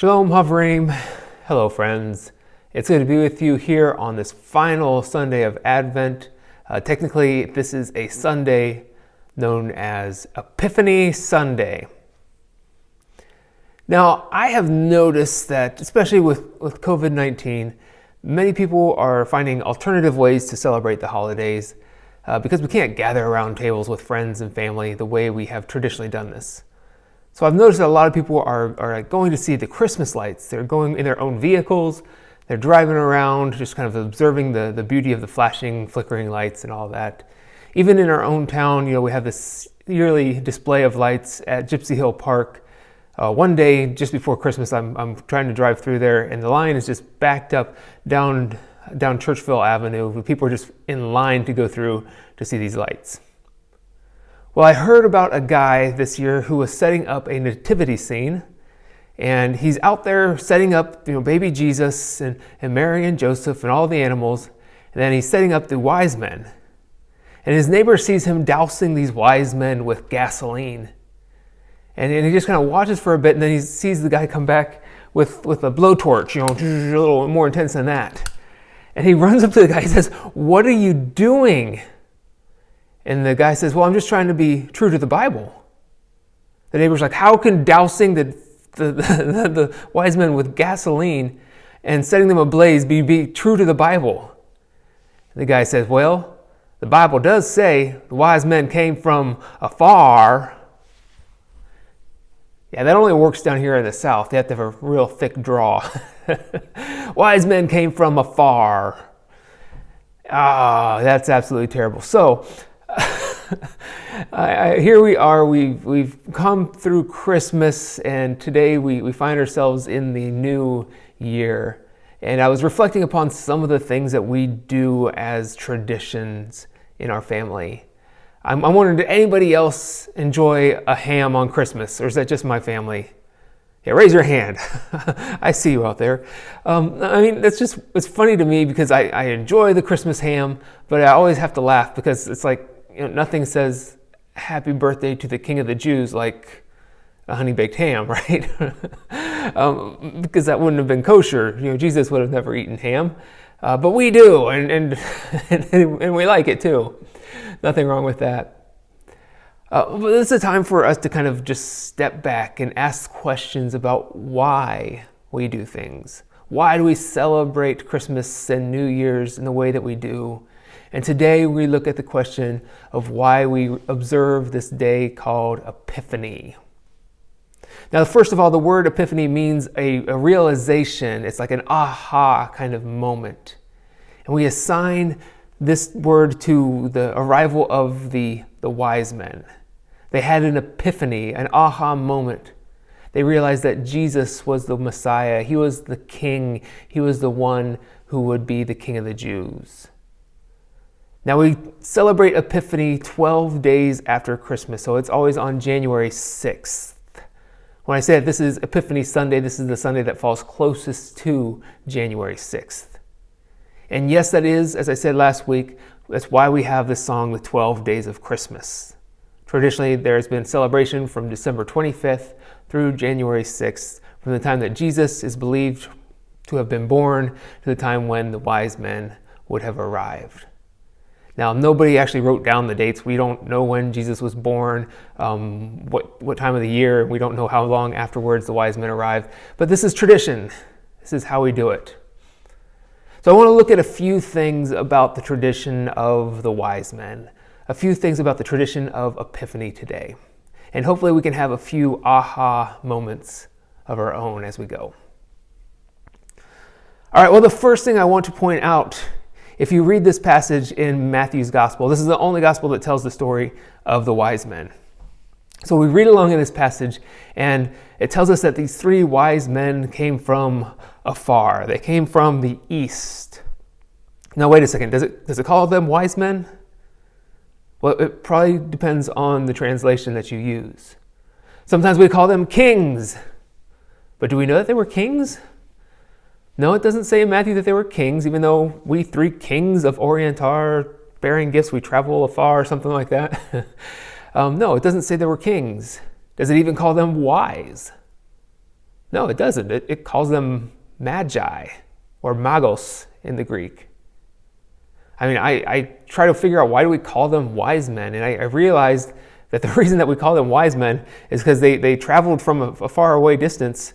Shalom Havrim. Hello friends. It's good to be with you here on this final Sunday of Advent. Technically, this is a Sunday known as Epiphany Sunday. Now, I have noticed that, especially with COVID-19, many people are finding alternative ways to celebrate the holidays because we can't gather around tables with friends and family the way we have traditionally done this. So I've noticed that a lot of people are going to see the Christmas lights. They're going in their own vehicles. They're driving around, just kind of observing the beauty of the flashing, flickering lights and all that. Even in our own town, we have this yearly display of lights at Gypsy Hill Park. One day, just before Christmas, I'm trying to drive through there, and the line is just backed up down Churchville Avenue. People are just in line to go through to see these lights. Well, I heard about a guy this year who was setting up a nativity scene, and he's out there setting up, baby Jesus and Mary and Joseph and all the animals, and then he's setting up the wise men. And his neighbor sees him dousing these wise men with gasoline. And he just kind of watches for a bit, and then he sees the guy come back with a blowtorch, a little more intense than that. And he runs up to the guy and says, "What are you doing?" And the guy says, "Well, I'm just trying to be true to the Bible." The neighbor's like, "How can dousing the wise men with gasoline and setting them ablaze be true to the Bible?" And the guy says, "Well, the Bible does say the wise men came from afar." Yeah, that only works down here in the South. They have to have a real thick draw. Wise men came from afar. That's absolutely terrible. So, here we are, we've come through Christmas, and today we find ourselves in the new year. And I was reflecting upon some of the things that we do as traditions in our family. I'm wondering, did anybody else enjoy a ham on Christmas, or is that just my family? Yeah, raise your hand. I see you out there. It's funny to me because I enjoy the Christmas ham, but I always have to laugh because it's like, nothing says happy birthday to the King of the Jews like a honey baked ham, right? Because that wouldn't have been kosher. Jesus would have never eaten ham, but we do, and we like it too. Nothing wrong with that. But this is a time for us to kind of just step back and ask questions about why we do things. Why do we celebrate Christmas and New Year's in the way that we do? And today we look at the question of why we observe this day called Epiphany. Now, first of all, the word epiphany means a realization. It's like an aha kind of moment. And we assign this word to the arrival of the wise men. They had an epiphany, an aha moment. They realized that Jesus was the Messiah. He was the King. He was the one who would be the King of the Jews. Now, we celebrate Epiphany 12 days after Christmas, so it's always on January 6th. When I say that this is Epiphany Sunday, this is the Sunday that falls closest to January 6th. And yes, that is, as I said last week, that's why we have this song, The 12 Days of Christmas. Traditionally, there's been celebration from December 25th through January 6th, from the time that Jesus is believed to have been born to the time when the wise men would have arrived. Now, nobody actually wrote down the dates. We don't know when Jesus was born, what time of the year. We don't know how long afterwards the wise men arrived. But this is tradition. This is how we do it. So I want to look at a few things about the tradition of the wise men, a few things about the tradition of Epiphany today. And hopefully we can have a few aha moments of our own as we go. All right, well, the first thing I want to point out, if you read this passage in Matthew's gospel, this is the only gospel that tells the story of the wise men. So we read along in this passage, and it tells us that these three wise men came from afar. They came from the east. Now, wait a second. Does it call them wise men? Well, it probably depends on the translation that you use. Sometimes we call them kings. But do we know that they were kings? No, it doesn't say in Matthew that they were kings, even though we three kings of Orient are bearing gifts, we travel afar, or something like that. No, it doesn't say they were kings. Does it even call them wise? No, it doesn't. It calls them magi or magos in the Greek. I mean, I try to figure out why do we call them wise men, and I realized that the reason that we call them wise men is because they traveled from a far away distance,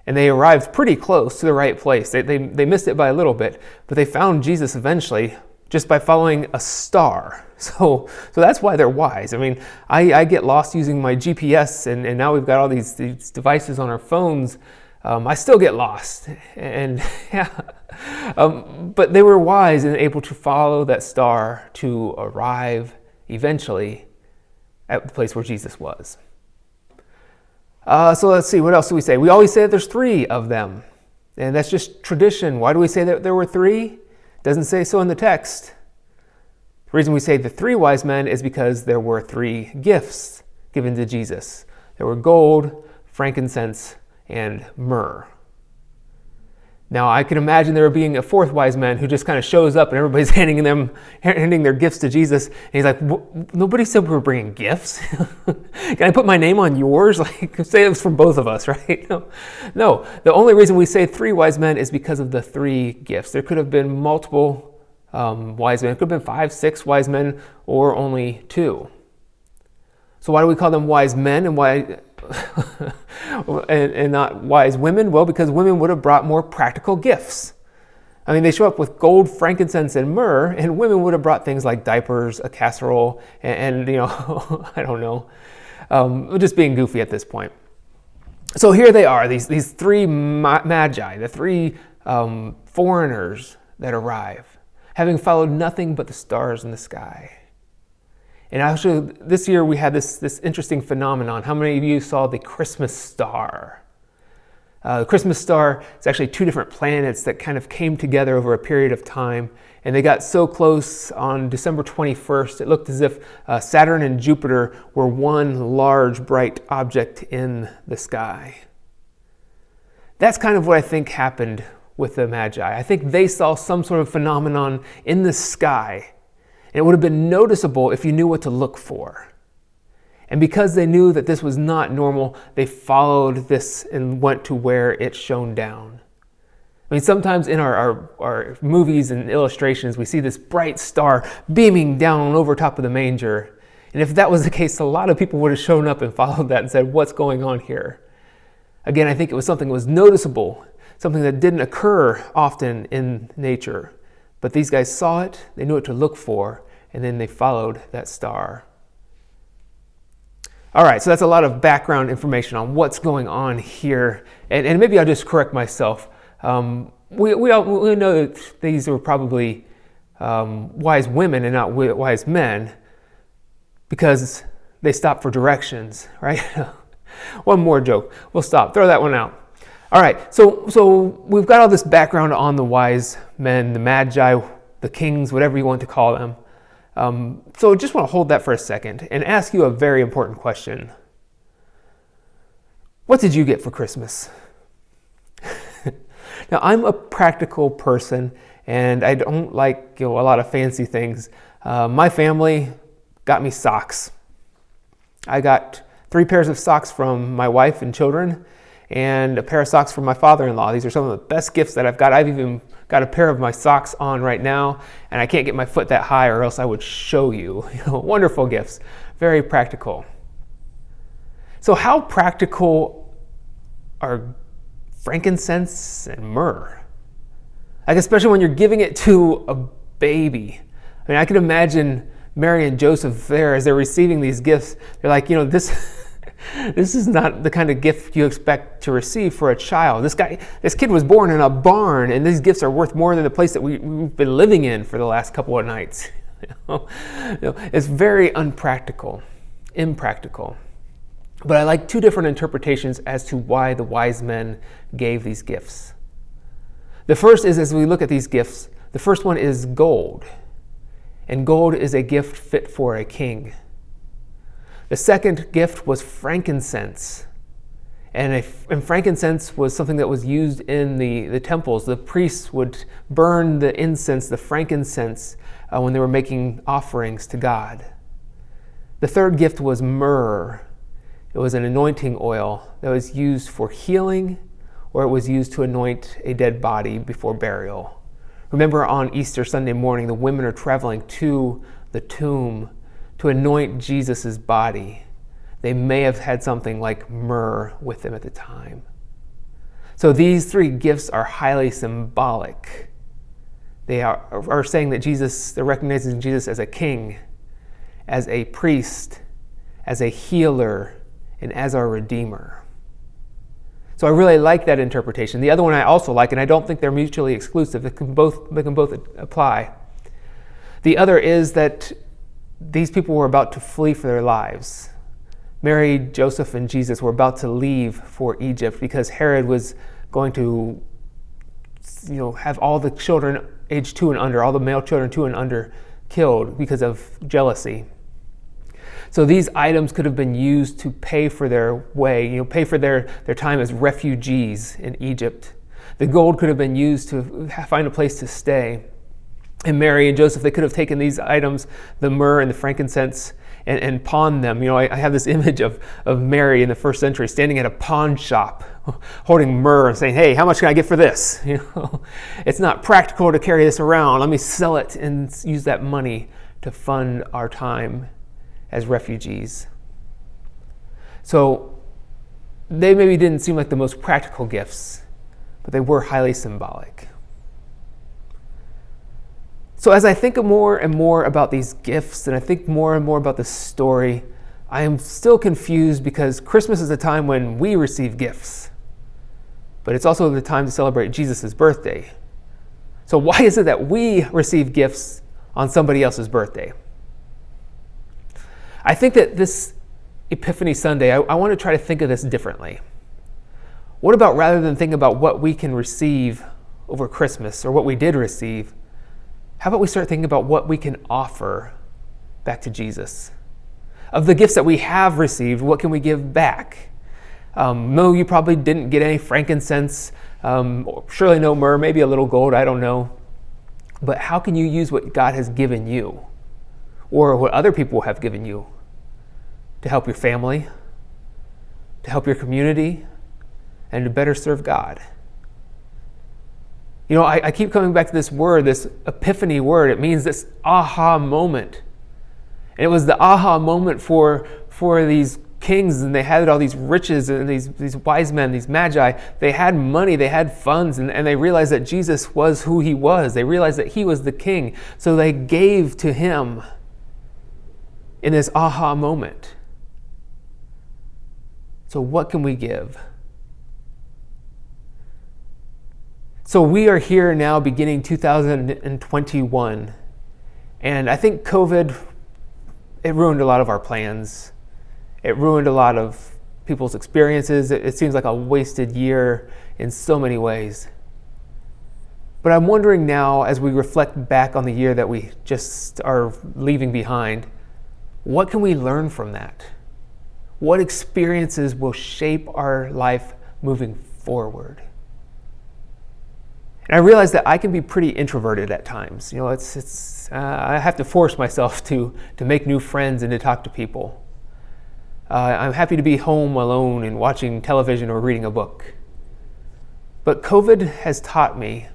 and they arrived pretty close to the right place. They missed it by a little bit, but they found Jesus eventually just by following a star. So that's why they're wise. I mean, I get lost using my GPS, and now we've got all these devices on our phones. I still get lost, and yeah. But they were wise and able to follow that star to arrive eventually at the place where Jesus was. So let's see, what else do we say? We always say that there's three of them, and that's just tradition. Why do we say that there were three? It doesn't say so in the text. The reason we say the three wise men is because there were three gifts given to Jesus. There were gold, frankincense, and myrrh. Now, I can imagine there being a fourth wise man who just kind of shows up and everybody's handing their gifts to Jesus. And he's like, nobody said we were bringing gifts. Can I put my name on yours? Like, say it was from both of us, right? No, the only reason we say three wise men is because of the three gifts. There could have been multiple wise men. It could have been 5, 6 wise men, or only 2. So why do we call them wise men and why and not wise women? Well, because women would have brought more practical gifts. I mean, they show up with gold, frankincense, and myrrh, and women would have brought things like diapers, a casserole, and you know, I don't know, just being goofy at this point. So here they are, these three magi, the three foreigners that arrive, having followed nothing but the stars in the sky. And actually, this year we had this interesting phenomenon. How many of you saw the Christmas star? The Christmas star is actually 2 different planets that kind of came together over a period of time. And they got so close on December 21st, it looked as if Saturn and Jupiter were one large, bright object in the sky. That's kind of what I think happened with the Magi. I think they saw some sort of phenomenon in the sky. And it would have been noticeable if you knew what to look for. And because they knew that this was not normal, they followed this and went to where it shone down. I mean, sometimes in our movies and illustrations, we see this bright star beaming down over top of the manger. And if that was the case, a lot of people would have shown up and followed that and said, what's going on here? Again, I think it was something that was noticeable, something that didn't occur often in nature. But these guys saw it, they knew what to look for, and then they followed that star. All right, so that's a lot of background information on what's going on here. And maybe I'll just correct myself. We know that these were probably wise women and not wise men because they stopped for directions, right? One more joke. We'll stop. Throw that one out. All right, so we've got all this background on the wise men, the magi, the kings, whatever you want to call them. So just want to hold that for a second and ask you a very important question. What did you get for Christmas? Now, I'm a practical person, and I don't like a lot of fancy things. My family got me socks. I got 3 pairs of socks from my wife and children, and a pair of socks from my father-in-law. These are some of the best gifts that I've got. I've even got a pair of my socks on right now, and I can't get my foot that high or else I would show you. Wonderful gifts, very practical. So how practical are frankincense and myrrh? Like, especially when you're giving it to a baby. I mean, I can imagine Mary and Joseph there as they're receiving these gifts. They're like, this is not the kind of gift you expect to receive for a child. This kid was born in a barn, and these gifts are worth more than the place that we've been living in for the last couple of nights. It's very impractical. But I like 2 different interpretations as to why the wise men gave these gifts. The first is, as we look at these gifts, the first one is gold. And gold is a gift fit for a king. The second gift was frankincense. And frankincense was something that was used in the temples. The priests would burn the incense, the frankincense, when they were making offerings to God. The third gift was myrrh. It was an anointing oil that was used for healing, or it was used to anoint a dead body before burial. Remember, on Easter Sunday morning, the women are traveling to the tomb to anoint Jesus' body. They may have had something like myrrh with them at the time. So these three gifts are highly symbolic. They are saying that they're recognizing Jesus as a king, as a priest, as a healer, and as our Redeemer. So I really like that interpretation. The other one I also like, and I don't think they're mutually exclusive. They can both apply. The other is that these people were about to flee for their lives. Mary, Joseph, and Jesus were about to leave for Egypt because Herod was going to, have all the children age 2 and under, all the male children 2 and under, killed because of jealousy. So these items could have been used to pay for their way, pay for their time as refugees in Egypt. The gold could have been used to find a place to stay. And Mary and Joseph, they could have taken these items, the myrrh and the frankincense, and pawned them. I have this image of Mary in the first century standing at a pawn shop, holding myrrh and saying, "Hey, how much can I get for this?" It's not practical to carry this around. Let me sell it and use that money to fund our time as refugees. So they maybe didn't seem like the most practical gifts, but they were highly symbolic. So as I think more and more about these gifts, and I think more and more about the story, I am still confused because Christmas is a time when we receive gifts, but it's also the time to celebrate Jesus' birthday. So why is it that we receive gifts on somebody else's birthday? I think that this Epiphany Sunday, I want to try to think of this differently. What about, rather than thinking about what we can receive over Christmas or what we did receive, how about we start thinking about what we can offer back to Jesus? Of the gifts that we have received, what can we give back? No, you probably didn't get any frankincense, surely no myrrh, maybe a little gold, I don't know. But how can you use what God has given you, or what other people have given you, to help your family, to help your community, and to better serve God? I keep coming back to this word, this epiphany word. It means this aha moment. And it was the aha moment for these kings, and they had all these riches, and these wise men, these magi. They had money, they had funds, and they realized that Jesus was who he was. They realized that he was the king. So they gave to him in this aha moment. So what can we give? So we are here now beginning 2021, and I think COVID, it ruined a lot of our plans. It ruined a lot of people's experiences. It seems like a wasted year in so many ways. But I'm wondering now, as we reflect back on the year that we just are leaving behind, what can we learn from that? What experiences will shape our life moving forward? And I realize that I can be pretty introverted at times. I have to force myself to make new friends and to talk to people. I'm happy to be home alone and watching television or reading a book. But COVID has taught me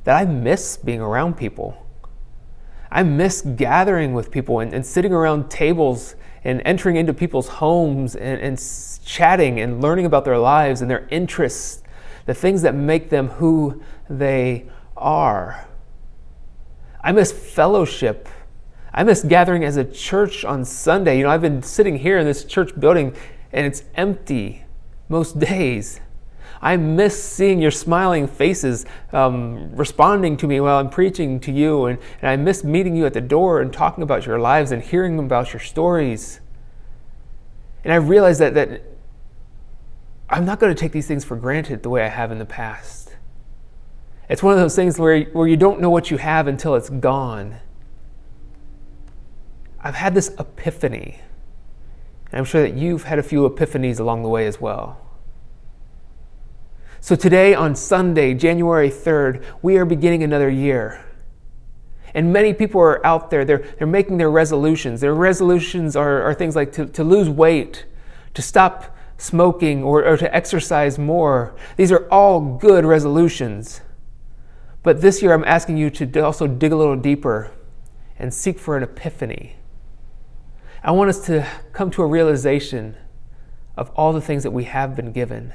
that I miss being around people. I miss gathering with people and sitting around tables and entering into people's homes and chatting and learning about their lives and their interests, the things that make them who they are. I miss fellowship. I miss gathering as a church on Sunday. I've been sitting here in this church building and it's empty most days. I miss seeing your smiling faces, responding to me while I'm preaching to you, and I miss meeting you at the door and talking about your lives and hearing about your stories. And I realize that I'm not going to take these things for granted the way I have in the past. It's one of those things where you don't know what you have until it's gone. I've had this epiphany, and I'm sure that you've had a few epiphanies along the way as well. So today, on Sunday, January 3rd, we are beginning another year. And many people are out there, they're making their resolutions. Their resolutions are things like to lose weight, to stop smoking or to exercise more. These are all good resolutions. But this year I'm asking you to also dig a little deeper and seek for an epiphany. I want us to come to a realization of all the things that we have been given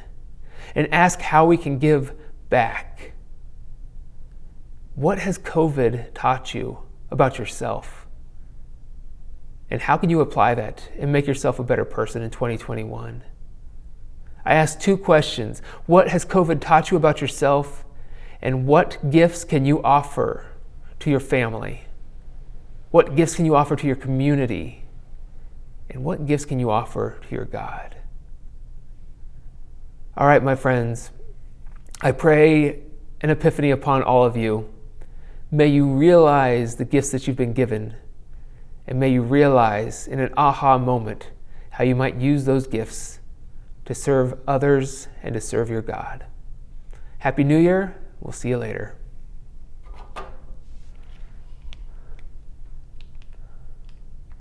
and ask how we can give back. What has COVID taught you about yourself? And how can you apply that and make yourself a better person in 2021? I asked 2 questions. What has COVID taught you about yourself? And what gifts can you offer to your family? What gifts can you offer to your community? And what gifts can you offer to your God? All right, my friends, I pray an epiphany upon all of you. May you realize the gifts that you've been given, and may you realize in an aha moment how you might use those gifts to serve others and to serve your God. Happy New Year. We'll see you later.